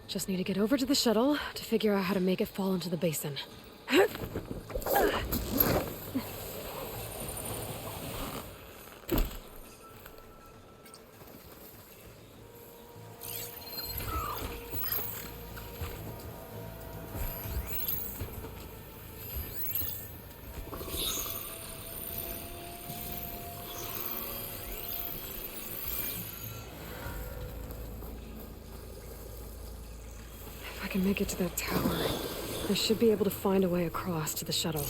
Just need to get over to the shuttle to figure out how to make it fall into the basin. If I can make it to that tower, I should be able to find a way across to the shuttle.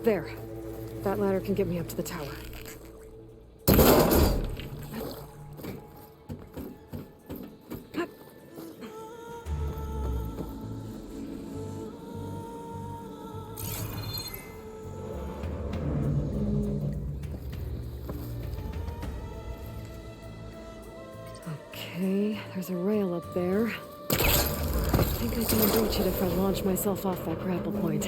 There. That ladder can get me up to the tower. Okay, there's a rail up there. I think I can reach it if I launch myself off that grapple point.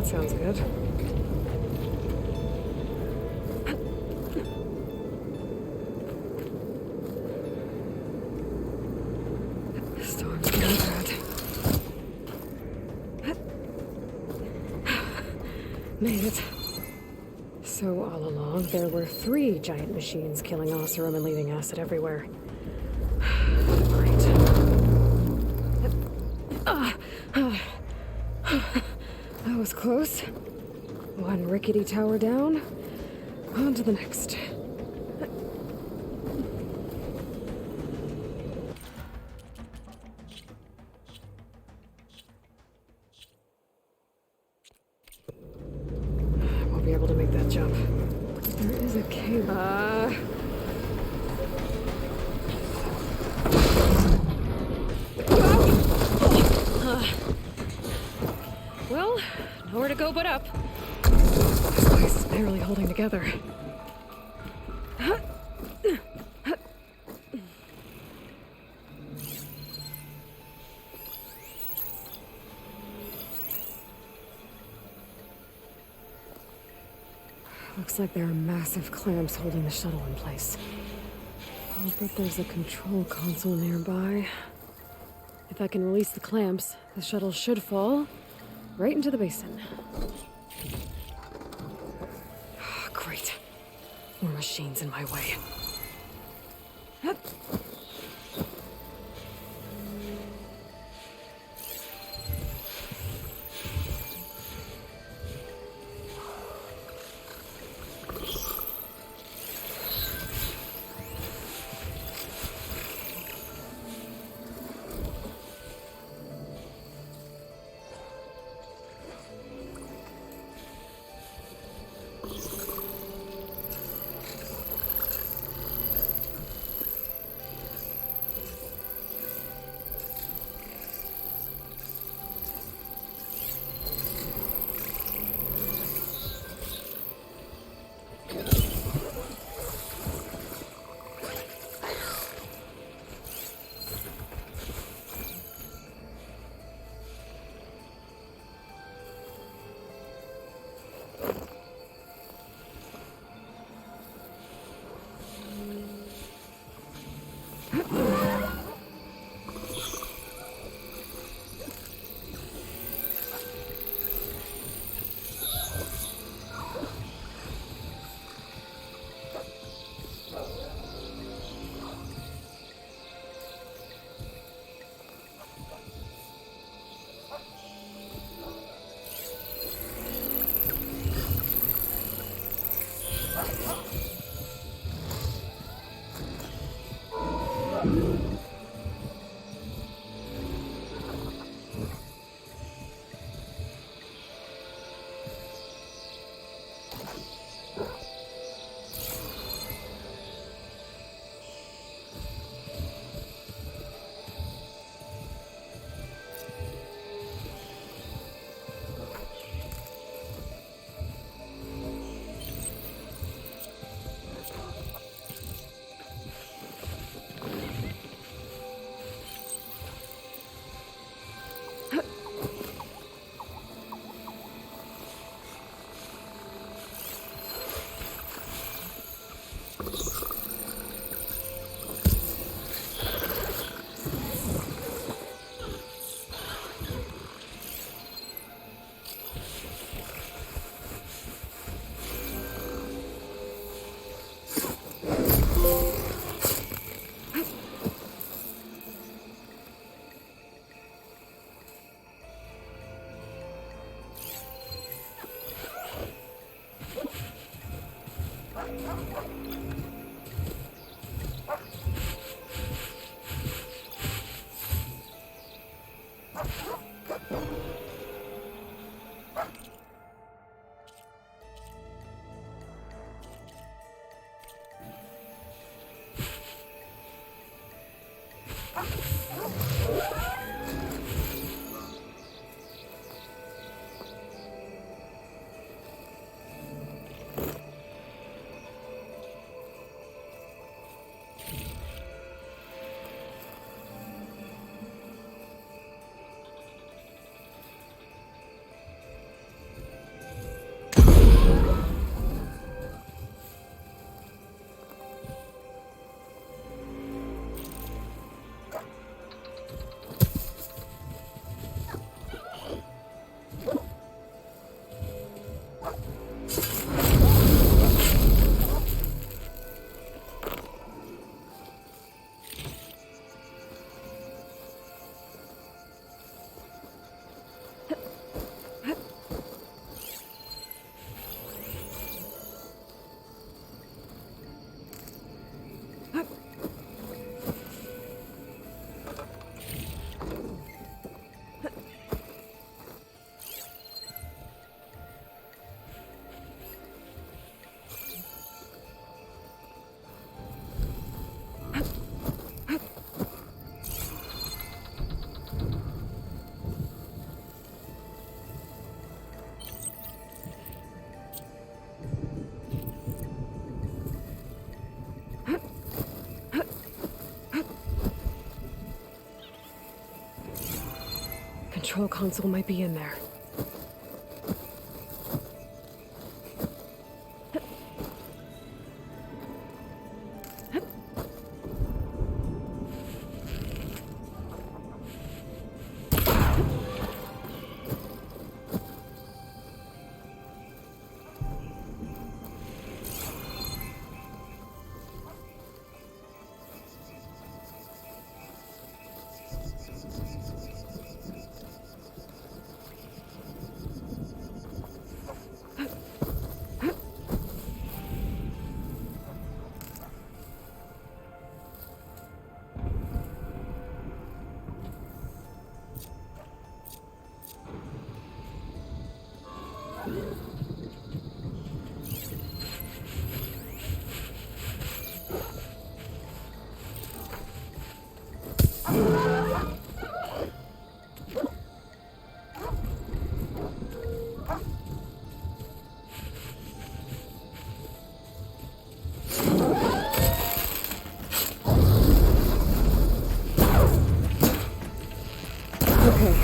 That sounds good. Storm's getting bad. Made it. So all along, there were 3 giant machines killing Oseram and leaving acid everywhere. Right. That was close. One rickety tower down, on to the next. I won't be able to make that jump. There is a cable. Well, nowhere to go but up. This place is barely holding together. Looks like there are massive clamps holding the shuttle in place. I'll bet there's a control console nearby. If I can release the clamps, the shuttle should fall right into the basin. Great. More machines in my way. control console might be in there. Okay.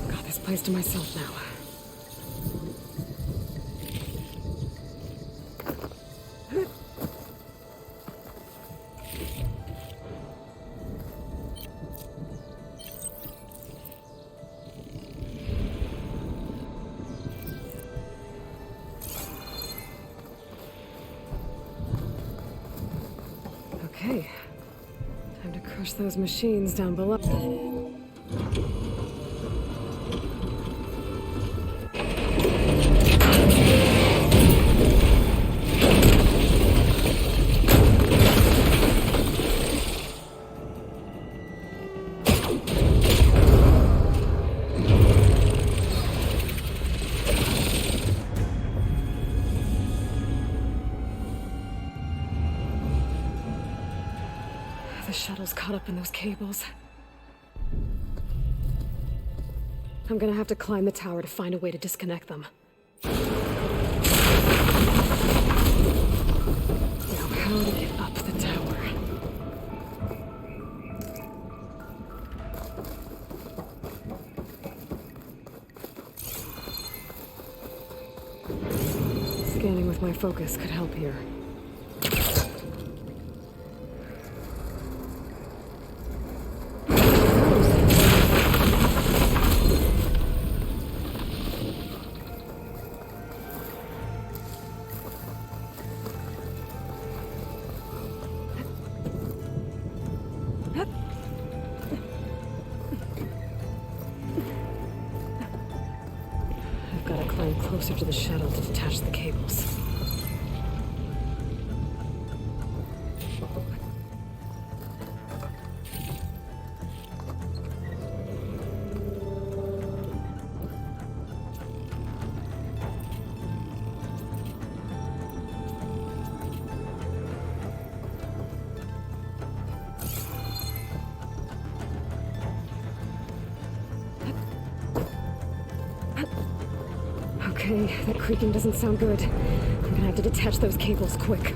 Got this place to myself now. Okay. Time to crush those machines down below. The shuttle's caught up in those cables. I'm gonna have to climb the tower to find a way to disconnect them. Now, how to get up the tower? Scanning with my focus could help here. Gotta climb closer to the shuttle to detach the cables. Okay, that creaking doesn't sound good. I'm gonna have to detach those cables quick.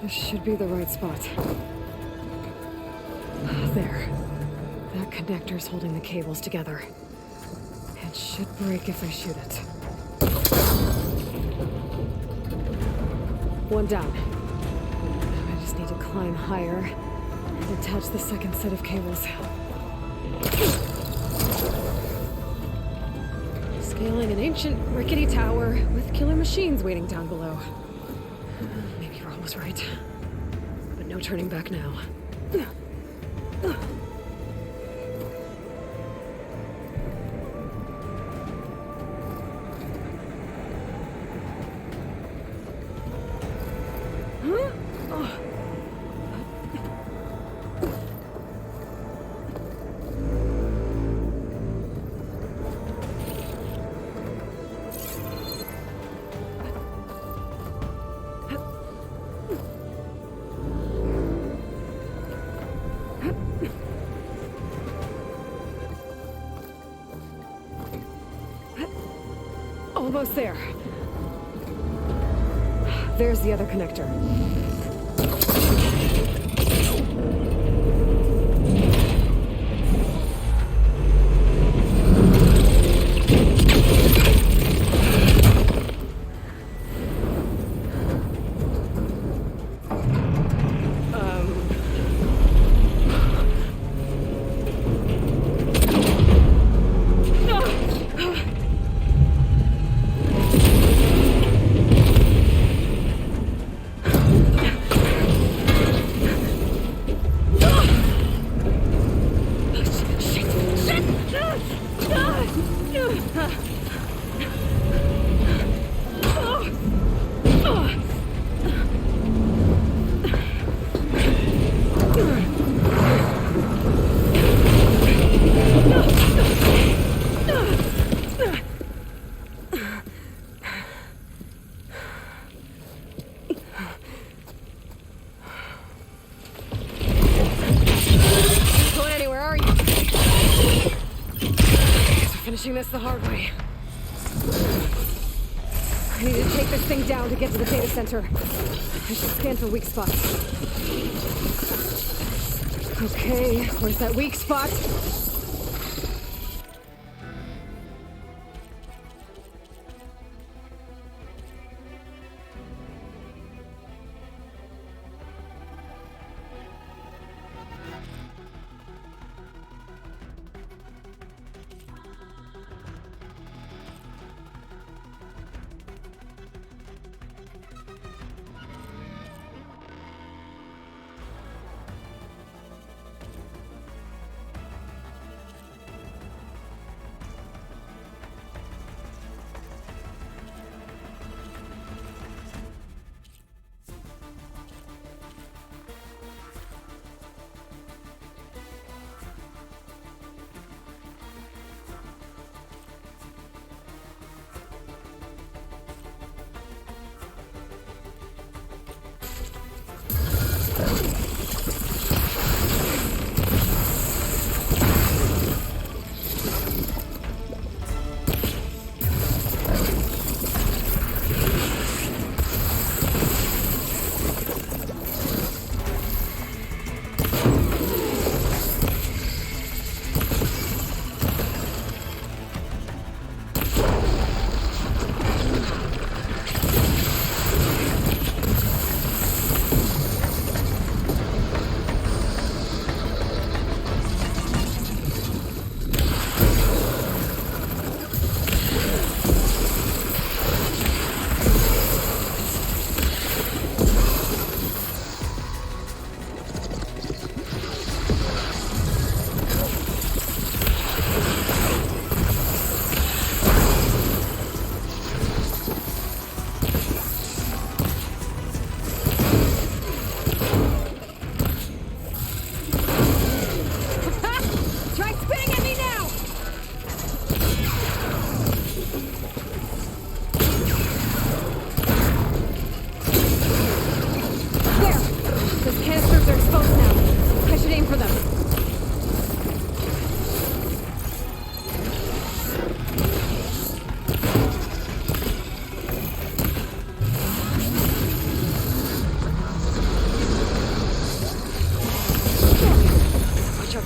This should be the right spot. There. That connector's holding the cables together. It should break if I shoot it. One down. Now I just need to climb higher and attach the second set of cables. Scaling an ancient, rickety tower with killer machines waiting down below. Maybe Ron was right. But no turning back now. Almost there. There's the other connector. Finishing this the hard way. I need to take this thing down to get to the data center. I should scan for weak spots. Okay, where's that weak spot?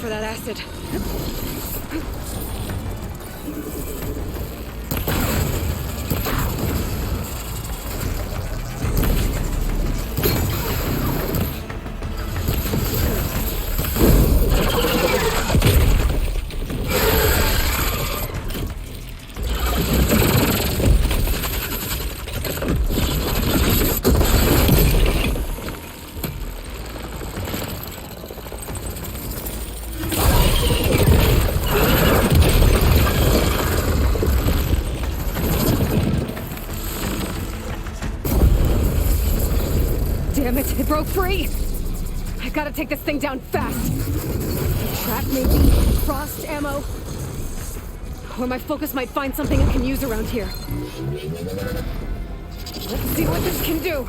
For that acid. Damn it, it broke free! I've got to take this thing down fast. Trap maybe? Frost ammo? Or my focus might find something I can use around here. Let's see what this can do.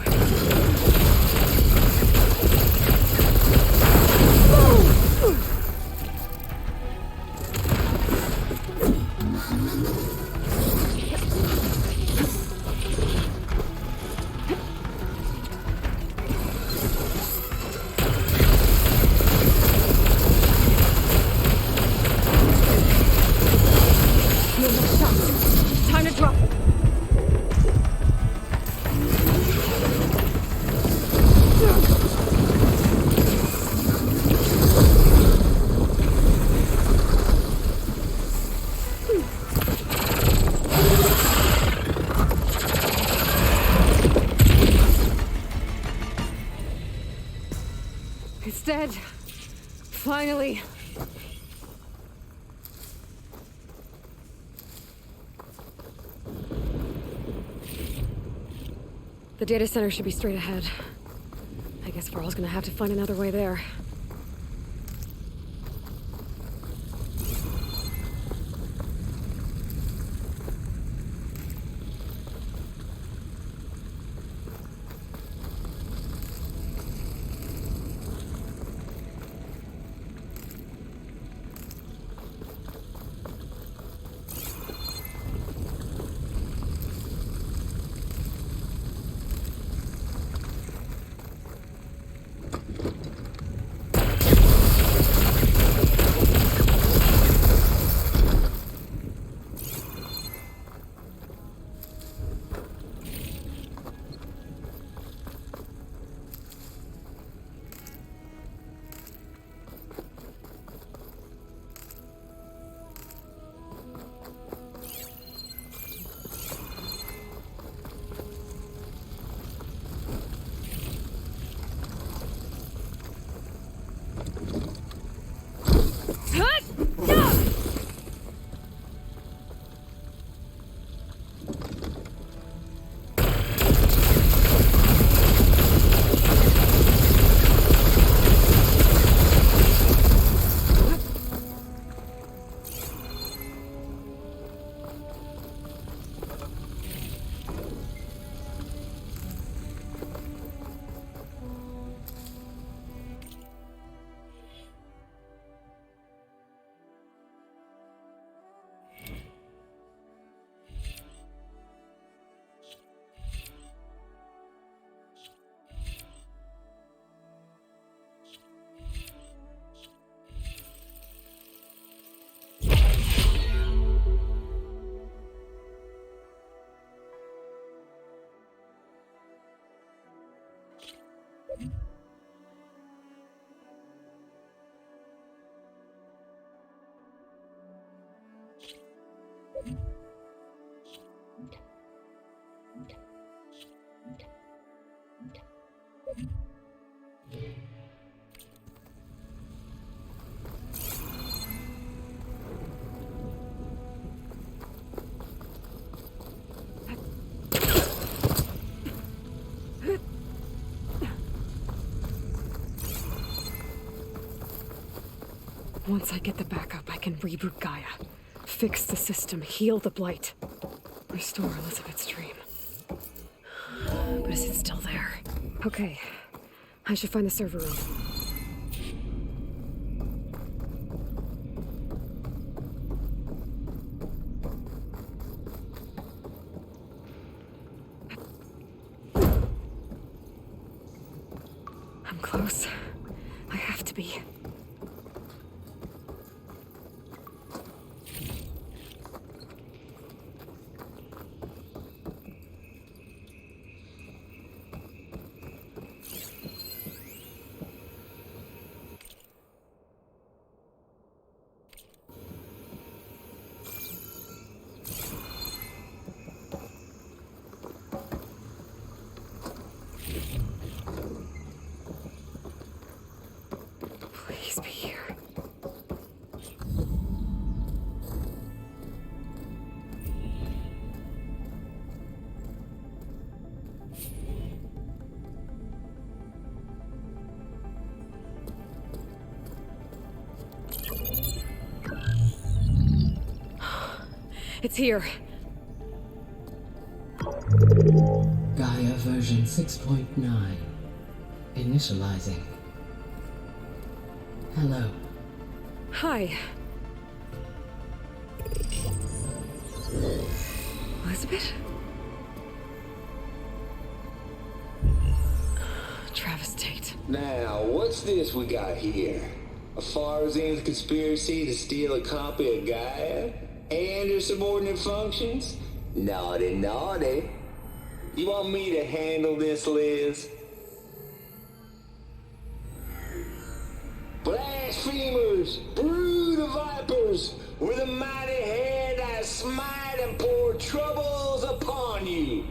Drop. It's dead. Finally. The data center should be straight ahead. I guess Varl's gonna have to find another way there. Once I get the backup, I can reboot Gaia. Fix the system, heal the blight. Restore Elizabeth's dream. But is it still there? Okay. I should find the server room. I'm close. I have to be. Please be here. It's here. Gaia version 6.9. Initializing. Hello. Hi. Elizabeth? Travis Tate. Now, what's this we got here? A Farzine's conspiracy to steal a copy of Gaia? And her subordinate functions? Naughty, naughty. You want me to handle this, Liz? Blasphemers, brood of vipers, with a mighty hand I smite and pour troubles upon you.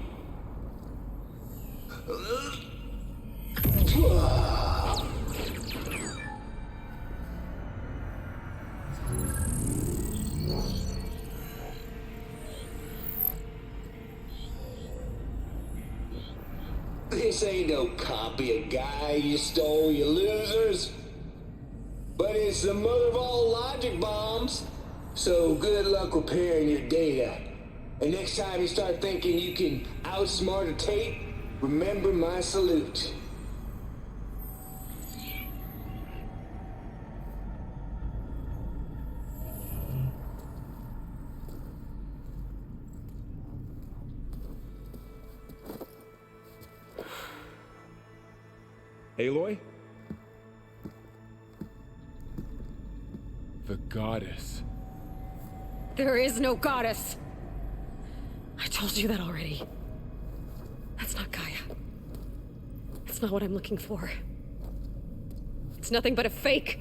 This ain't no copy of Guy you stole, you losers. But it's the mother of all logic bombs. So good luck repairing your data. And next time you start thinking you can outsmart a tape, remember my salute. Aloy? The goddess. There is no goddess. I told you that already. That's not Gaia. It's not what I'm looking for. It's nothing but a fake.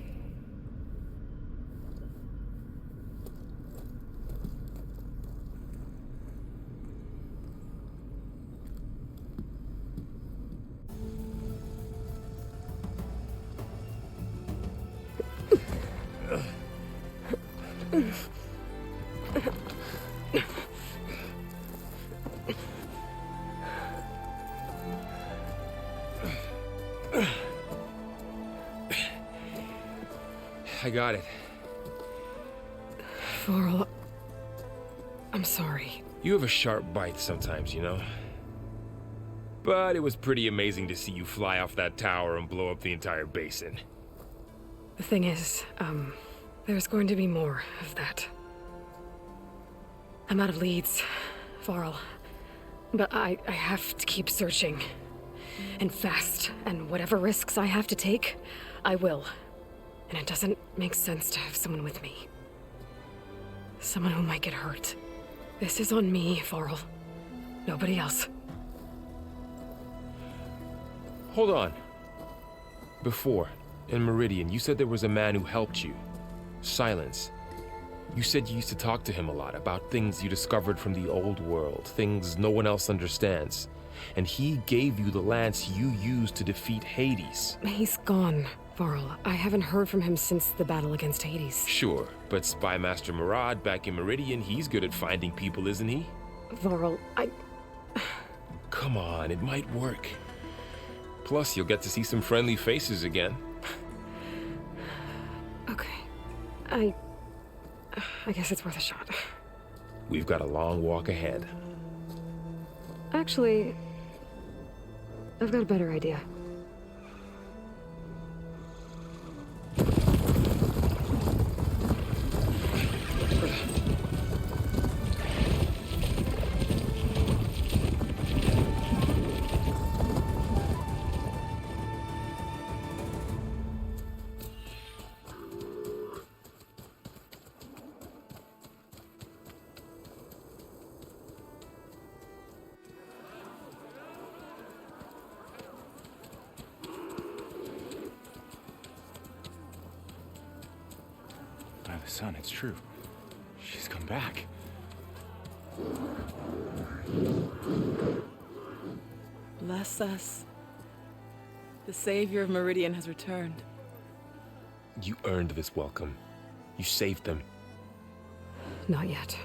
I got it. Varl, I'm sorry. You have a sharp bite sometimes, you know? But it was pretty amazing to see you fly off that tower and blow up the entire basin. The thing is, there's going to be more of that. I'm out of leads, Varl. But I have to keep searching. And fast. And whatever risks I have to take, I will. And it doesn't make sense to have someone with me. Someone who might get hurt. This is on me, Varl. Nobody else. Hold on. Before, in Meridian, you said there was a man who helped you. Silence. You said you used to talk to him a lot about things you discovered from the old world, things no one else understands. And he gave you the lance you used to defeat Hades. He's gone, Varl. I haven't heard from him since the battle against Hades. Sure, but Spy Master Murad back in Meridian, he's good at finding people, isn't he? Varl, Come on, it might work. Plus, you'll get to see some friendly faces again. Okay. I guess it's worth a shot. We've got a long walk ahead. Actually, I've got a better idea. By the sun, it's true. She's come back. Bless us. The savior of Meridian has returned. You earned this welcome. You saved them. Not yet.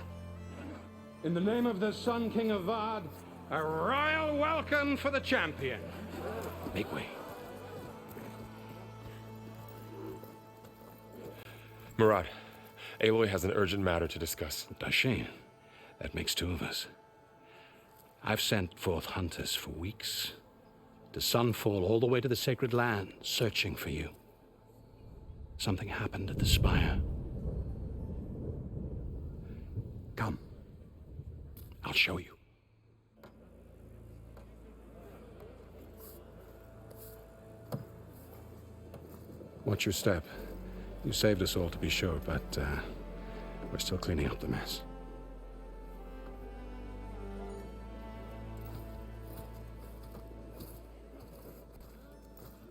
In the name of the Sun King of Vard, a royal welcome for the champion. Make way. Murad, Aloy has an urgent matter to discuss. Does she? That makes two of us. I've sent forth hunters for weeks. To sunfall all the way to the sacred land, searching for you. Something happened at the spire. Come. I'll show you. Watch your step. You saved us all, to be sure, but we're still cleaning up the mess.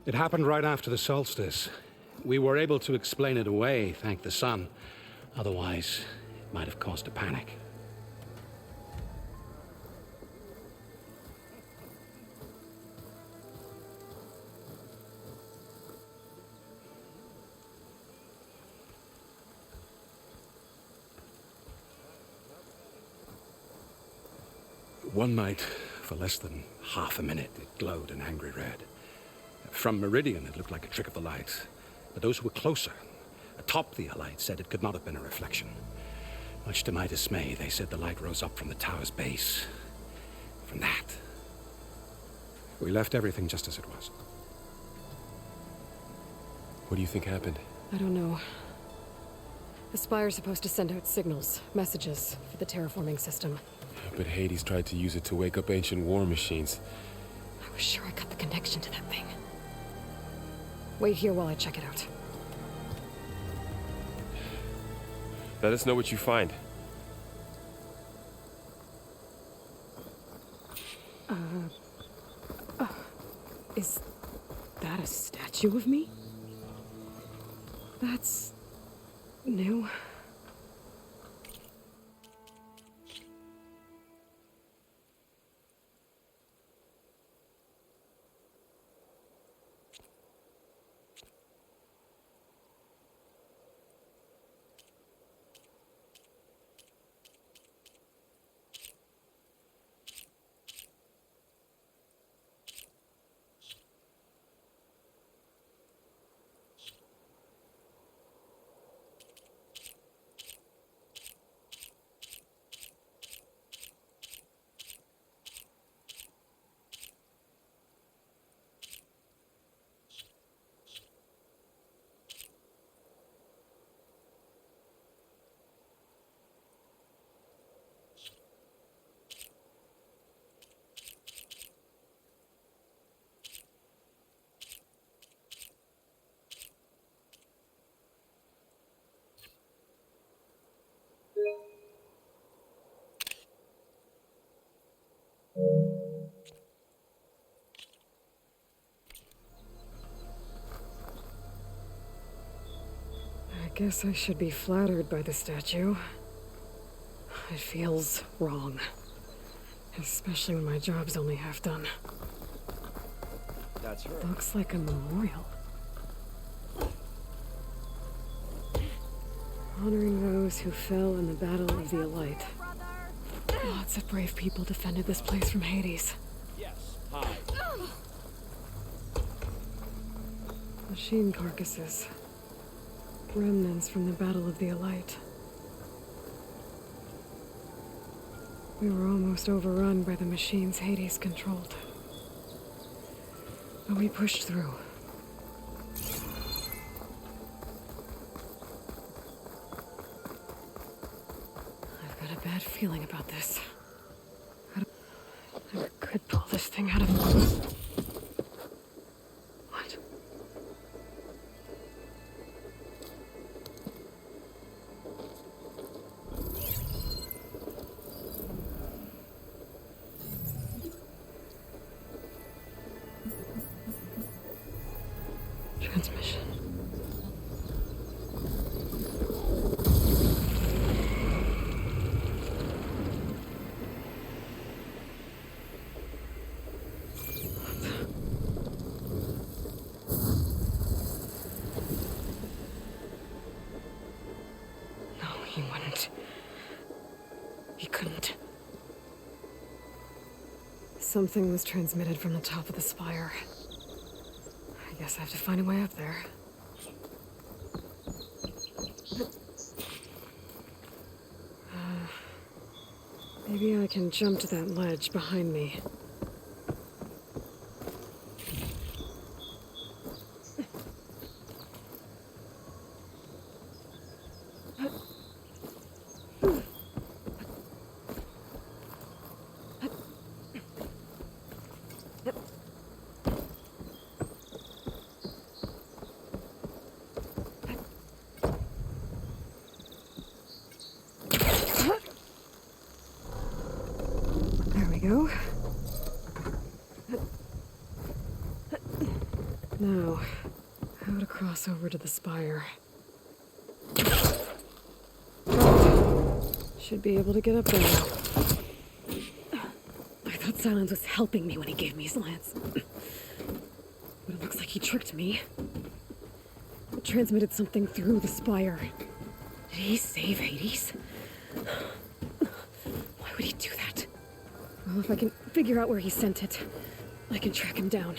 It happened right after the solstice. We were able to explain it away, thank the sun. Otherwise, it might have caused a panic. One night, for less than half a minute, it glowed an angry red. From Meridian, it looked like a trick of the light. But those who were closer, atop the light, said it could not have been a reflection. Much to my dismay, they said the light rose up from the tower's base. From that. We left everything just as it was. What do you think happened? I don't know. The Spire's supposed to send out signals, messages, for the terraforming system. But Hades tried to use it to wake up ancient war machines. I was sure I got the connection to that thing. Wait here while I check it out. Let us know what you find. Is that a statue of me? That's new. I guess I should be flattered by the statue. It feels wrong. Especially when my job's only half done. That's her. Looks like a memorial. Honoring those who fell in the Battle of the Elite. Lots of brave people defended this place from Hades. Yes. Hi. Machine carcasses. Remnants from the Battle of the Elite. We were almost overrun by the machines Hades controlled. But we pushed through. I've got a bad feeling about this. I never could pull this thing out of... What? Transmission. No, he wouldn't. He couldn't. Something was transmitted from the top of the spire. I guess I have to find a way up there. Maybe I can jump to that ledge behind me. There we go. Now, how to cross over to the spire. Should be able to get up there now. I thought Silence was helping me when he gave me his lance. But it looks like he tricked me. It transmitted something through the spire. Did he save Hades? Why would he do that? Well, if I can figure out where he sent it, I can track him down.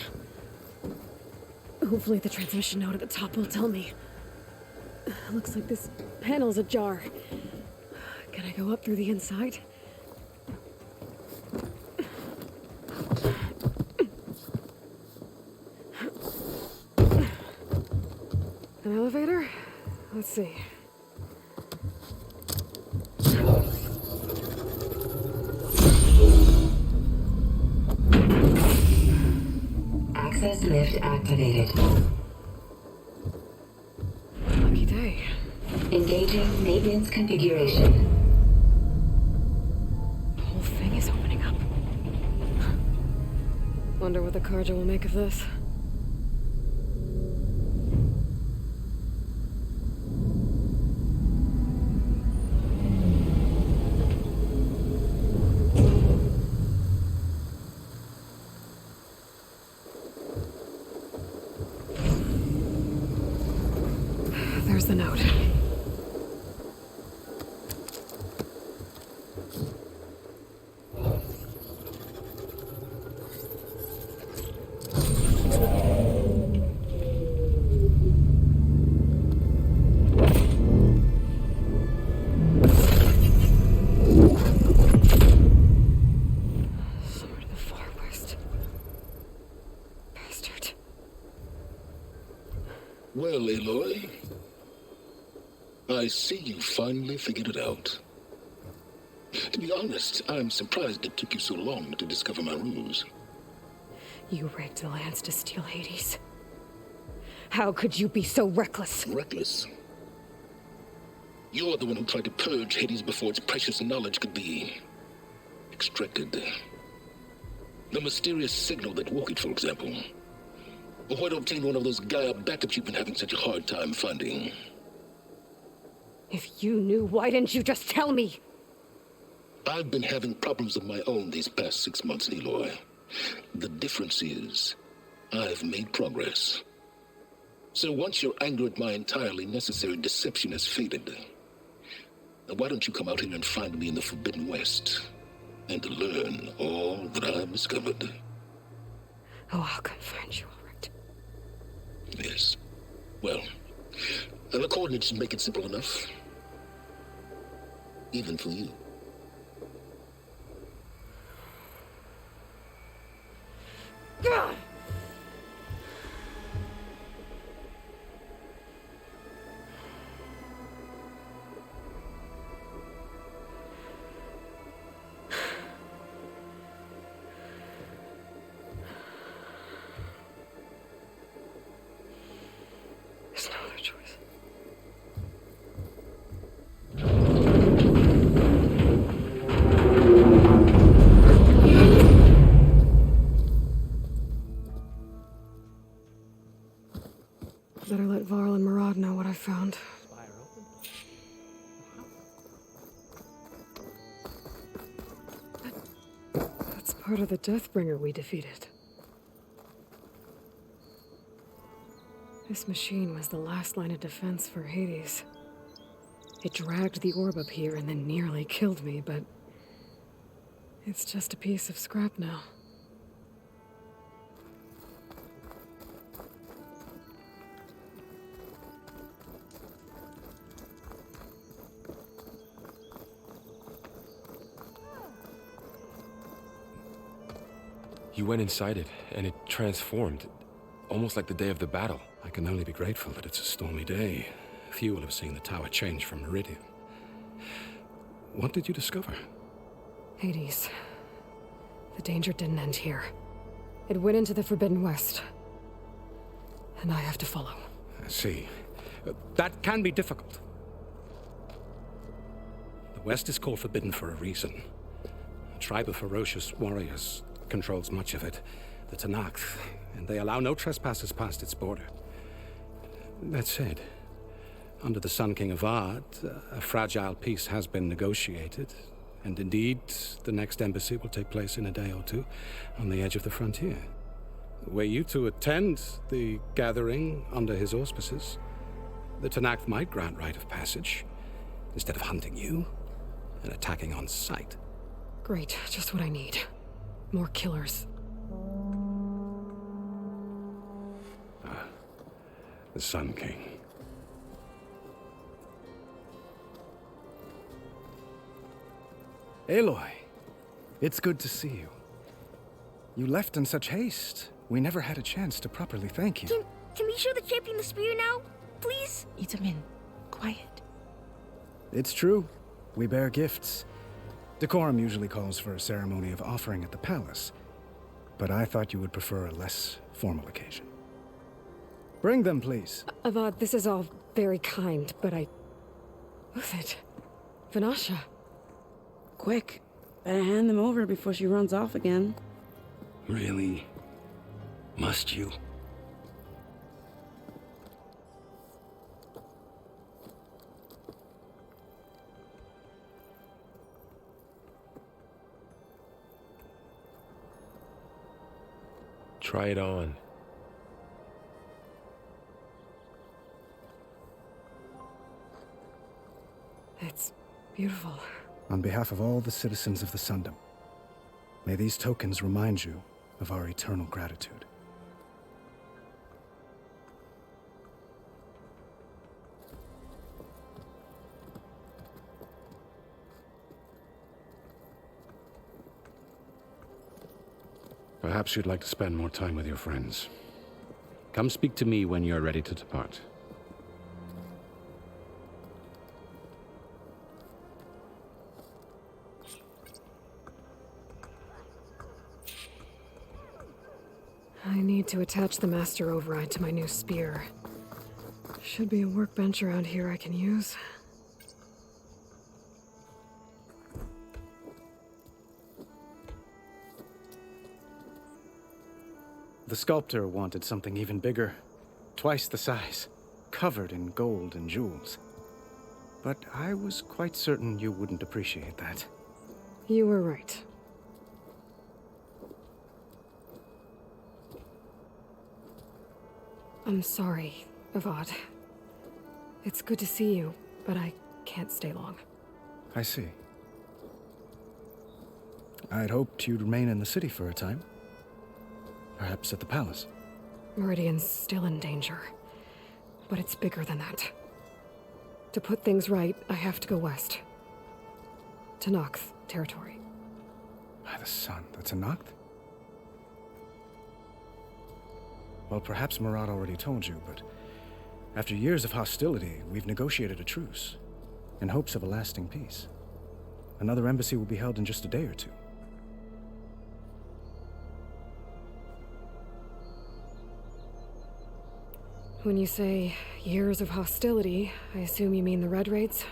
Hopefully the transmission node at the top will tell me. Looks like this panel's ajar. Can I go up through the inside? An elevator? Let's see. Access lift activated. Lucky day. Engaging maintenance configuration. The whole thing is opening up. Wonder what the Karja will make of this. There's the note. Somewhere to the far west. Bastard. Well, Aloy, I see you finally figured it out. To be honest, I'm surprised it took you so long to discover my ruse. You rigged the lance to steal Hades. How could you be so reckless? Reckless? You're the one who tried to purge Hades before its precious knowledge could be extracted. The mysterious signal that woke it, for example. Or why to obtain one of those Gaia backups you've been having such a hard time finding. If you knew, why didn't you just tell me? I've been having problems of my own these past 6 months, Aloy. The difference is, I've made progress. So once your anger at my entirely necessary deception has faded, now why don't you come out here and find me in the Forbidden West, and learn all that I've discovered? Oh, I'll come find you, all right. Yes. Well, the coordinates should make it simple enough. Even for you. God! There's no other choice. Better let Varl and Murad know what I found. That's part of the Deathbringer we defeated. This machine was the last line of defense for Hades. It dragged the orb up here and then nearly killed me, but it's just a piece of scrap now. You went inside it, and it transformed, almost like the day of the battle. I can only be grateful that it's a stormy day. Few will have seen the tower change from Meridian. What did you discover? Hades. The danger didn't end here. It went into the Forbidden West. And I have to follow. I see. That can be difficult. The West is called Forbidden for a reason. A tribe of ferocious warriors controls much of it. the Tanakh, and they allow no trespassers past its border. That said, under the Sun King of Ard, a fragile peace has been negotiated, and indeed, the next embassy will take place in a day or two on the edge of the frontier. Were you to attend the gathering under his auspices, the Tanakh might grant right of passage, instead of hunting you and attacking on sight. Great, just what I need. More killers. The Sun King. Aloy, it's good to see you. You left in such haste. We never had a chance to properly thank you. Can we show the champion the spear now? Please? Itamin, quiet. It's true. We bear gifts. Decorum usually calls for a ceremony of offering at the palace, but I thought you would prefer a less formal occasion. Bring them, please. Avad, this is all very kind, but Who's it? Vanasha. Quick, better hand them over before she runs off again. Really? Must you? Try it on. It's beautiful. On behalf of all the citizens of the Sundom, may these tokens remind you of our eternal gratitude. Perhaps you'd like to spend more time with your friends. Come speak to me when you're ready to depart. I need to attach the master override to my new spear. Should be a workbench around here I can use. The sculptor wanted something even bigger, twice the size, covered in gold and jewels. But I was quite certain you wouldn't appreciate that. You were right. I'm sorry, Avad. It's good to see you, but I can't stay long. I see. I'd hoped you'd remain in the city for a time. Perhaps at the palace. Meridian's still in danger, but it's bigger than that. To put things right, I have to go west. To Nox territory. By the sun, that's a Noct? Well, perhaps Murad already told you, but after years of hostility, we've negotiated a truce, in hopes of a lasting peace. Another embassy will be held in just a day or two. When you say years of hostility, I assume you mean the Red Raids?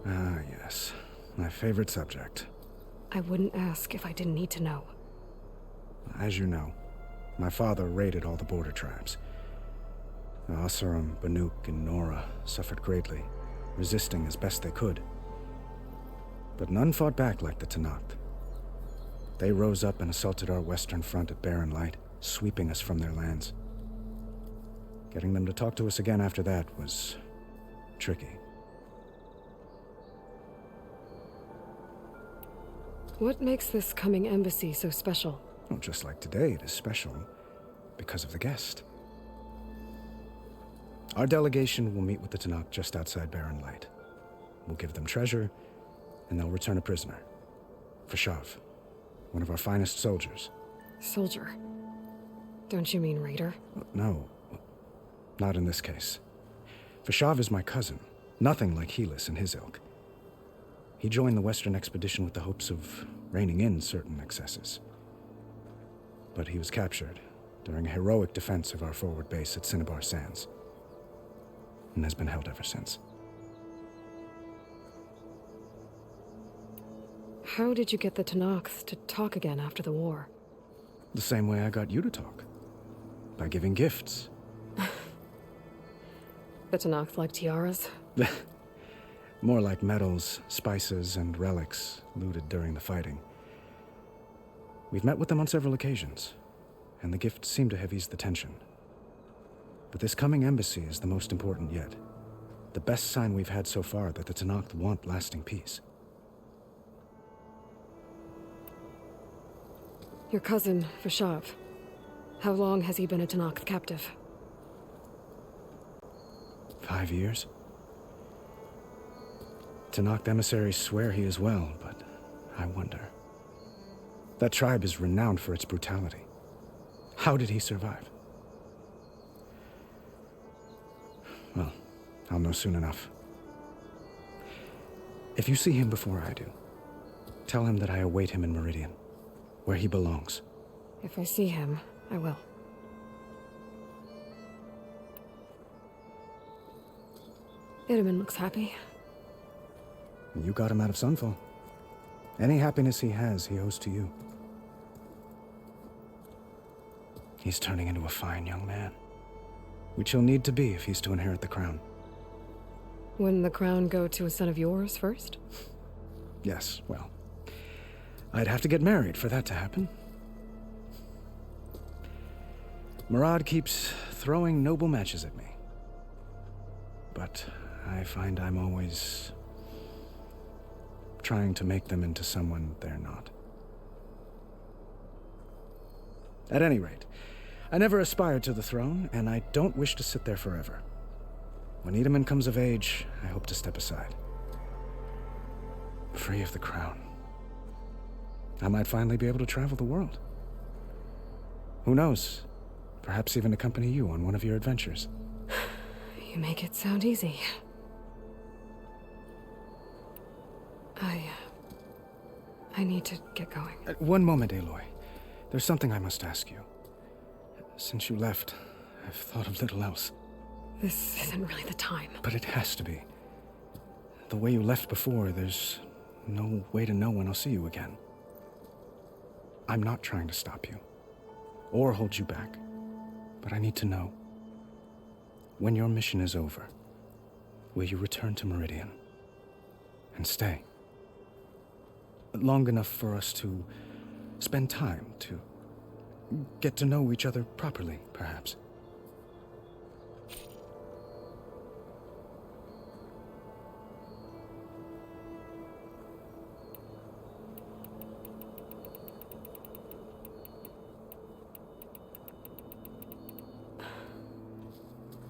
Ah, yes. My favorite subject. I wouldn't ask if I didn't need to know. As you know, my father raided all the border tribes. The Asuram, Banuk, and Nora suffered greatly, resisting as best they could. But none fought back like the Tanakh. They rose up and assaulted our western front at Barren Light, sweeping us from their lands. Getting them to talk to us again after that was tricky. What makes this coming embassy so special? Well, just like today, it is special because of the guest. Our delegation will meet with the Tanakh just outside Barren Light. We'll give them treasure, and they'll return a prisoner. Fashav, one of our finest soldiers. Soldier? Don't you mean raider? No, not in this case. Fashav is my cousin, nothing like Helis and his ilk. He joined the Western expedition with the hopes of reining in certain excesses. But he was captured during a heroic defense of our forward base at Cinnabar Sands, and has been held ever since. How did you get the Tanakh to talk again after the war? The same way I got you to talk. By giving gifts. The Tenakth like tiaras? More like medals, spices, and relics looted during the fighting. We've met with them on several occasions, and the gifts seem to have eased the tension. But this coming embassy is the most important yet. The best sign we've had so far that the Tenakth want lasting peace. Your cousin, Vashav. How long has he been a Tenakth captive? 5 years? Tenakth emissaries swear he is well, but I wonder. That tribe is renowned for its brutality. How did he survive? Well, I'll know soon enough. If you see him before I do, tell him that I await him in Meridian, where he belongs. If I see him, I will. Itamen looks happy. You got him out of Sunfall. Any happiness he has, he owes to you. He's turning into a fine young man, which he'll need to be if he's to inherit the crown. Wouldn't the crown go to a son of yours first? Yes, well, I'd have to get married for that to happen. Murad keeps throwing noble matches at me. But I find I'm always trying to make them into someone they're not. At any rate, I never aspired to the throne, and I don't wish to sit there forever. When Itamen comes of age, I hope to step aside. Free of the crown. I might finally be able to travel the world. Who knows? Perhaps even accompany you on one of your adventures. You make it sound easy. I need to get going. One moment, Aloy. There's something I must ask you. Since you left, I've thought of little else. This isn't really the time. But it has to be. The way you left before, there's no way to know when I'll see you again. I'm not trying to stop you, or hold you back, but I need to know. When your mission is over, will you return to Meridian? And stay? Long enough for us to spend time, to get to know each other properly, perhaps.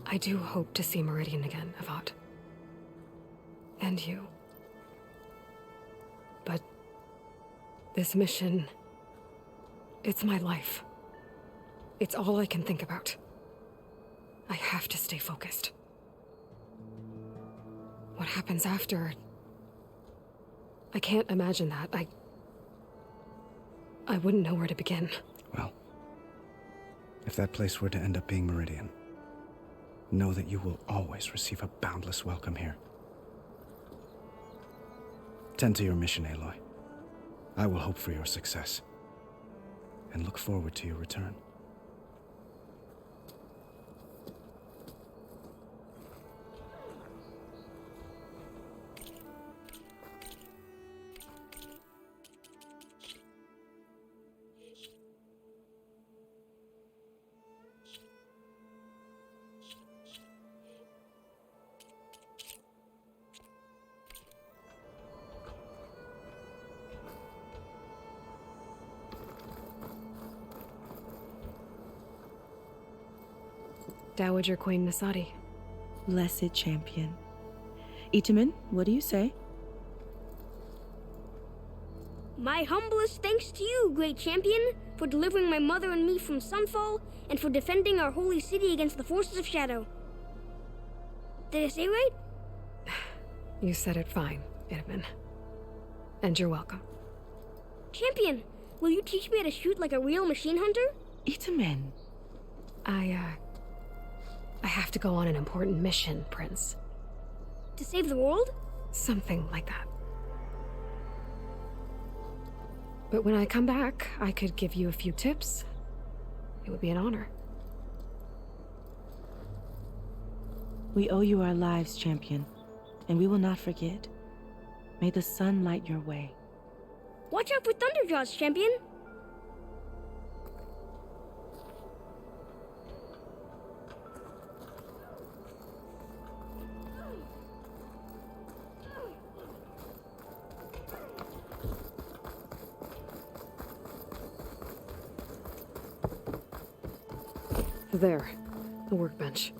I do hope to see Meridian again, Avad. And you. But this mission, it's my life. It's all I can think about. I have to stay focused. What happens after? I can't imagine that. I wouldn't know where to begin. Well, if that place were to end up being Meridian, know that you will always receive a boundless welcome here. Tend to your mission, Aloy. I will hope for your success, and look forward to your return. Dowager Queen Nasadi. Blessed champion. Itamen, what do you say? My humblest thanks to you, great champion, for delivering my mother and me from Sunfall, and for defending our holy city against the forces of Shadow. Did I say right? You said it fine, Itamen. And you're welcome. Champion, will you teach me how to shoot like a real machine hunter? Itamen. I have to go on an important mission, Prince. To save the world? Something like that. But when I come back, I could give you a few tips, It would be an honor. We owe you our lives, champion, and we will not forget. May the sun light your way. Watch out for Thunderjaws, champion! There, the workbench.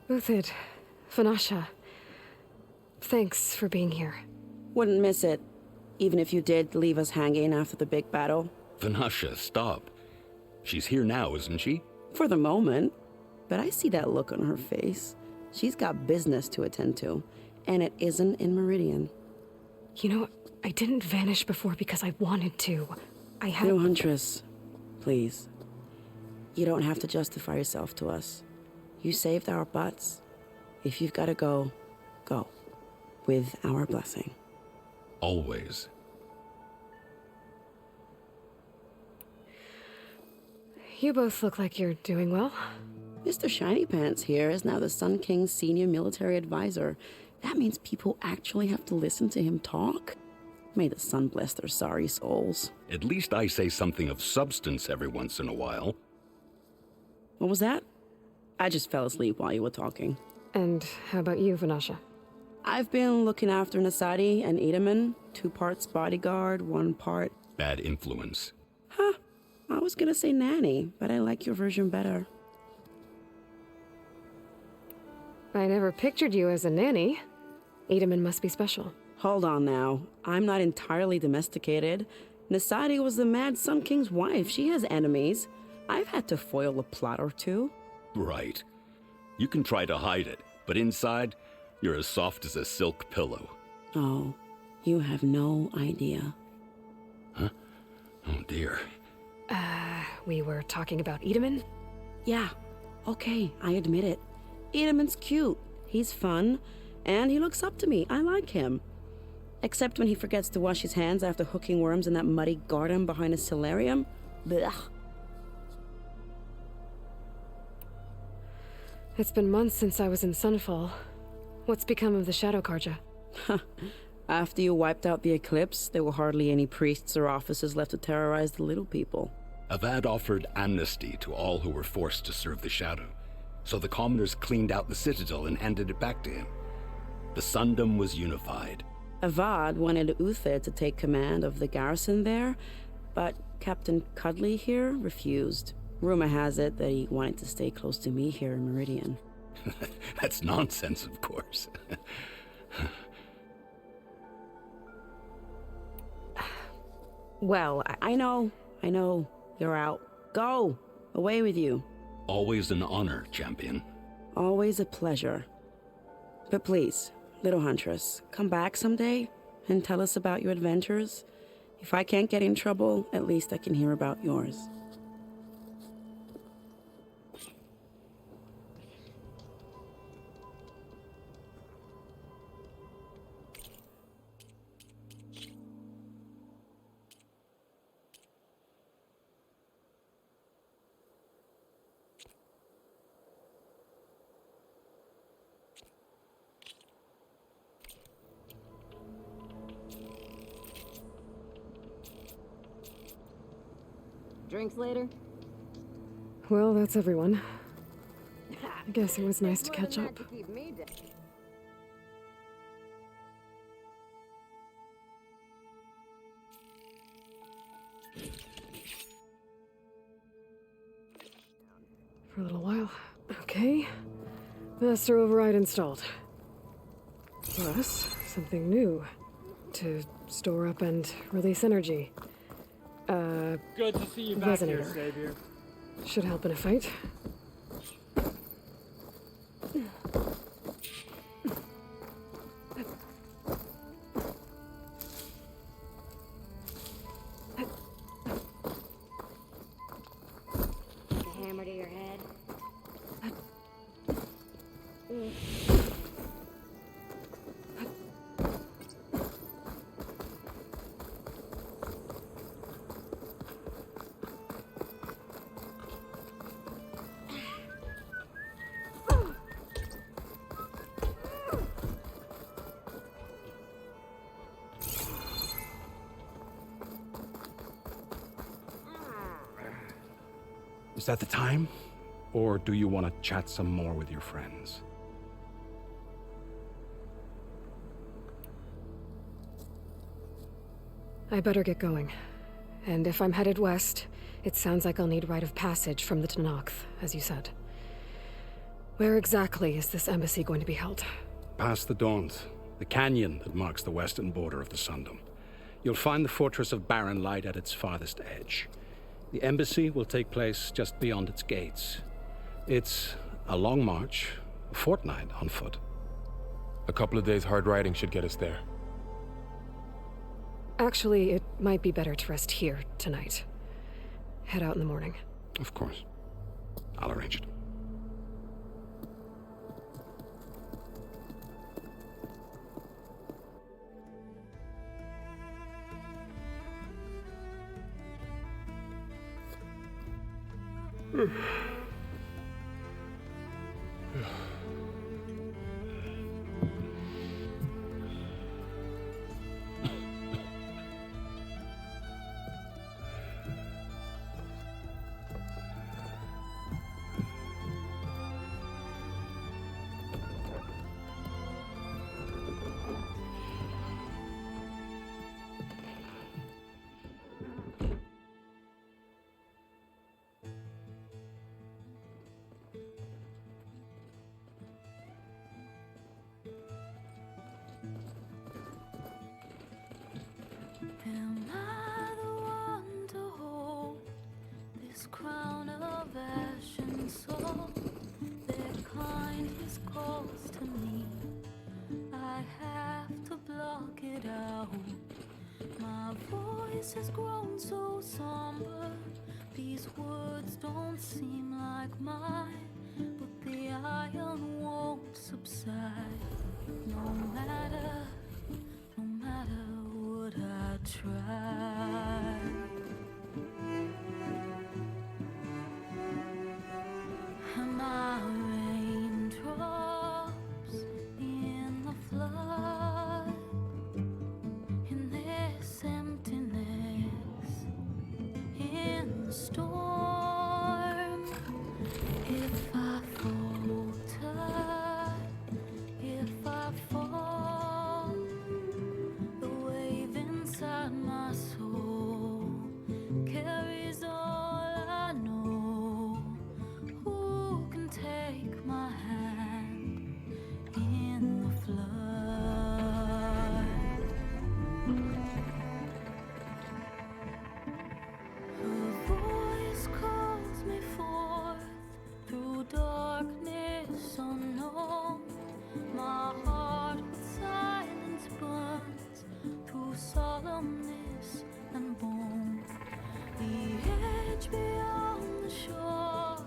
Uthid, Vanasha, thanks for being here. Wouldn't miss it, even if you did leave us hanging after the big battle. Vanasha, stop. She's here now, isn't she? For the moment. But I see that look on her face. She's got business to attend to, and it isn't in Meridian. You know, I didn't vanish before because I wanted to. I had... No, Huntress. Please. You don't have to justify yourself to us. You saved our butts. If you've got to go, go. With our blessing. Always. You both look like you're doing well. Mr. Shiny Pants here is now the Sun King's senior military advisor. That means people actually have to listen to him talk? May the sun bless their sorry souls. At least I say something of substance every once in a while. What was that? I just fell asleep while you were talking. And how about you, Vanasha? I've been looking after Nasadi and Edaman. 2 parts bodyguard, 1 part... Bad influence. Huh. I was gonna say nanny, but I like your version better. I never pictured you as a nanny. Edaman must be special. Hold on now. I'm not entirely domesticated. Nasadi was the Mad Sun King's wife. She has enemies. I've had to foil a plot or 2. Right. You can try to hide it, but inside, you're as soft as a silk pillow. Oh, you have no idea. Huh? Oh dear. We were talking about Edaman? Yeah, okay, I admit it. Edaman's cute. He's fun, and he looks up to me. I like him. Except when he forgets to wash his hands after hooking worms in that muddy garden behind a solarium. Blech. It's been months since I was in Sunfall. What's become of the Shadow Karja? After you wiped out the eclipse, there were hardly any priests or officers left to terrorize the little people. Avad offered amnesty to all who were forced to serve the Shadow, so the commoners cleaned out the citadel and handed it back to him. The Sundom was unified. Avad wanted Uthid to take command of the garrison there, but Captain Cudley here refused. Rumor has it that he wanted to stay close to me here in Meridian. That's nonsense, of course. Well, I know. You're out. Go! Away with you. Always an honor, champion. Always a pleasure. But please, little Huntress, come back someday and tell us about your adventures. If I can't get in trouble, at least I can hear about yours. Drinks later? Well, that's everyone. I guess it was nice to catch up. For a little while. Okay. Master override installed. Plus, something new. To store up and release energy. Good to see you back here, Resonator. Savior. Should help in a fight. The hammer to your head. Is that the time? Or do you want to chat some more with your friends? I better get going. And if I'm headed west, it sounds like I'll need rite of passage from the Tenakth, as you said. Where exactly is this embassy going to be held? Past the Daunt, the canyon that marks the western border of the Sundom. You'll find the fortress of Barren Light at its farthest edge. The embassy will take place just beyond its gates. It's a long march, a fortnight on foot. A couple of days hard riding should get us there. Actually, it might be better to rest here tonight. Head out in the morning. Of course. I'll arrange it. Am I the one to hold this crown of ash and salt? Their kindness calls to me. I have to block it out. My voice has grown so somber. These words don't seem like mine, but the iron won't subside. No matter what I try. Am I raindrops in the flood? In this emptiness, in the storm. If I falter, if I fall, the wave inside my soul carries all I know. Who can take my hand in the flood? Her voice calls me forth through darkness unknown. My heart with silence burns through solemnness and bone. The edge beyond the shore,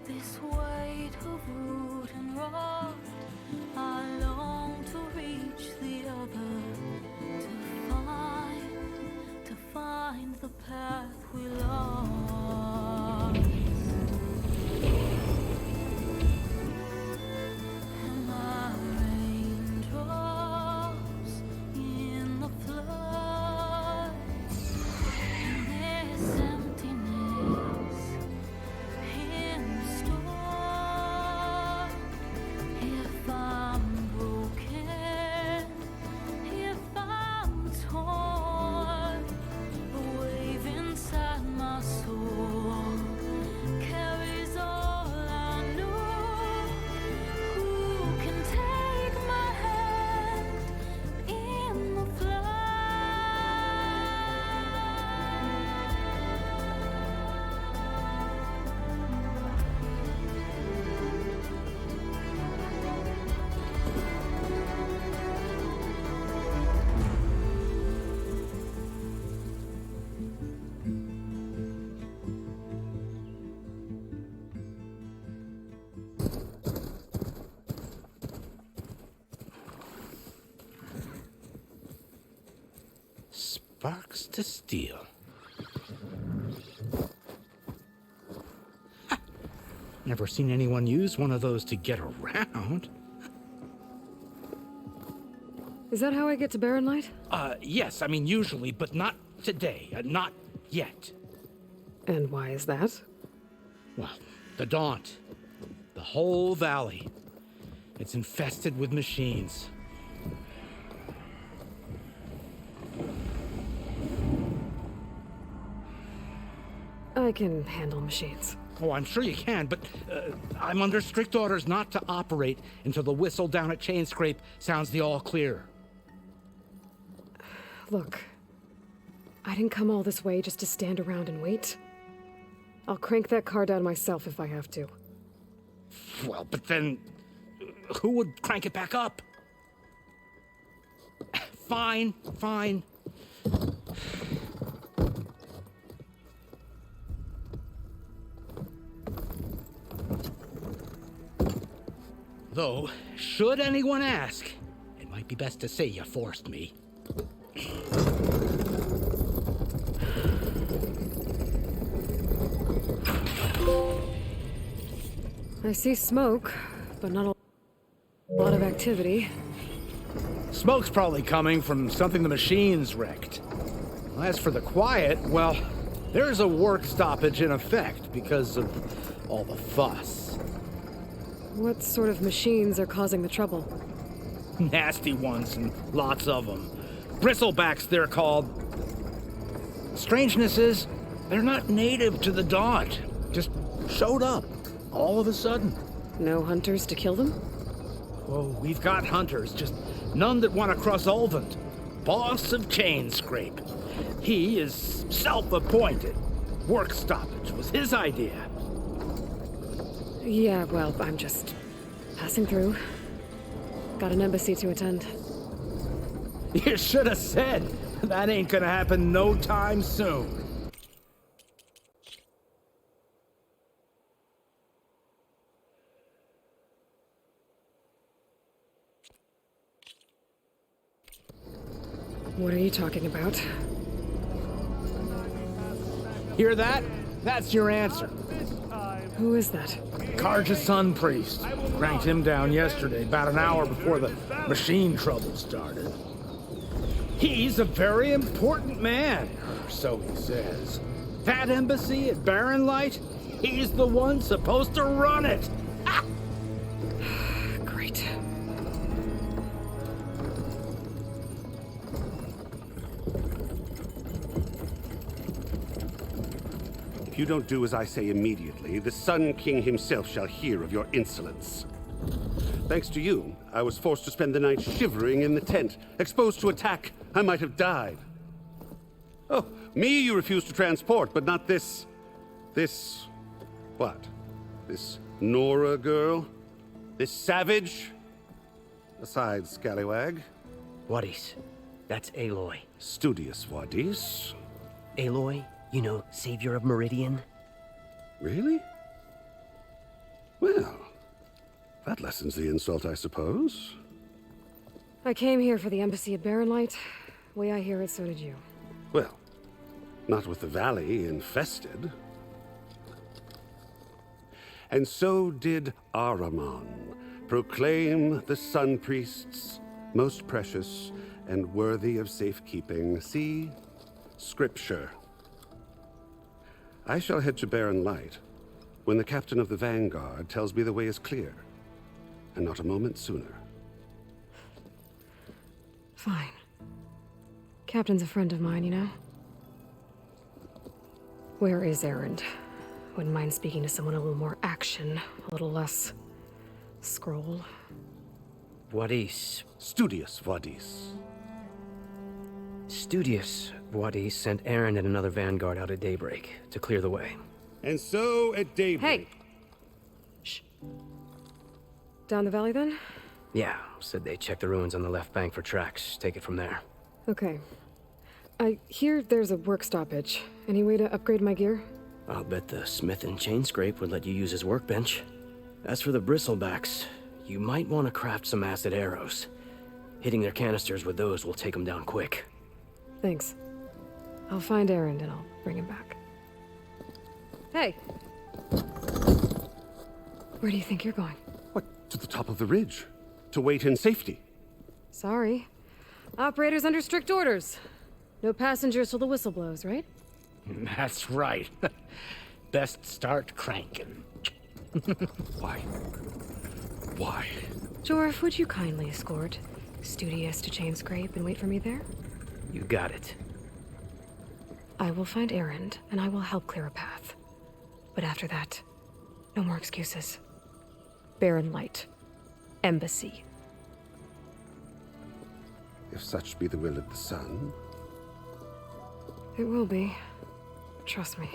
this weight of root and rot. I long to reach the other, to find the path we lost. Am I raindrops in the flood? In this emptiness, in the storm. If I'm broken, if I'm torn, the wave inside my soul carries all I know. Who can take my hand in the flood? Sparks to steel. Ha! Never seen anyone use one of those to get around. Is that how I get to Barren Light? Yes, I mean usually, but not today. Not yet. And why is that? Well, the Daunt. The whole valley. It's infested with machines. I can handle machines. Oh, I'm sure you can, but I'm under strict orders not to operate until the whistle down at Chainscrape sounds the all clear. Look, I didn't come all this way just to stand around and wait. I'll crank that car down myself if I have to. Well, but then who would crank it back up? Fine, fine. Though, should anyone ask, it might be best to say you forced me. I see smoke, but not a lot of activity. Smoke's probably coming from something the machines wrecked. As for the quiet, well, there's a work stoppage in effect because of all the fuss. What sort of machines are causing the trouble? Nasty ones, and lots of them. Bristlebacks, they're called. Strangeness is, they're not native to the Daunt. Just showed up, all of a sudden. No hunters to kill them? Oh, we've got hunters, just none that want to cross Ulvent. Boss of Chainscrape. He is self-appointed. Work stoppage was his idea. Yeah, well, I'm just passing through. Got an embassy to attend. You should have said. That ain't gonna happen no time soon. What are you talking about? Hear that? That's your answer. Who is that? Karja's Sun Priest. Cranked him down yesterday, about an hour before the machine trouble started. He's a very important man, or so he says. That embassy at Barren Light, he's the one supposed to run it. Ah! Great. If you don't do as I say immediately, the Sun King himself shall hear of your insolence. Thanks to you, I was forced to spend the night shivering in the tent, exposed to attack. I might have died. Oh, me you refuse to transport, but not this... what? This Nora girl? This savage? Aside, scallywag. Wadis. That's Aloy. Studious Wadis. Aloy, you know, savior of Meridian. Really? Well, that lessens the insult, I suppose. I came here for the embassy at Barren Light. Way I hear it, so did you. Well, not with the valley infested. And so did Ahriman, proclaim the Sun Priests most precious and worthy of safekeeping. See? Scripture. I shall head to Barren Light when the captain of the Vanguard tells me the way is clear, and not a moment sooner. Fine. Captain's a friend of mine, you know? Where is Erend? Wouldn't mind speaking to someone a little more action, a little less scroll. Wadis. Studious Wadis. Studious Wadis sent Erend and another Vanguard out at daybreak to clear the way. And so at daybreak... Hey! Shh. Down the valley, then? Yeah, said they checked the ruins on the left bank for tracks. Take it from there. Okay. I hear there's a work stoppage. Any way to upgrade my gear? I'll bet the smith in Chainscrape would let you use his workbench. As for the bristlebacks, you might want to craft some acid arrows. Hitting their canisters with those will take them down quick. Thanks. I'll find Erend and I'll bring him back. Hey! Where do you think you're going? What, to the top of the ridge? To wait in safety? Sorry. Operator's under strict orders. No passengers till the whistle blows, right? That's right. best start cranking. Why? Why? Jorf, would you kindly escort Studious to Chainscrape and wait for me there? You got it. I will find Erend, and I will help clear a path. But after that, no more excuses. Barren Light. Embassy. If such be the will of the sun. It will be. Trust me.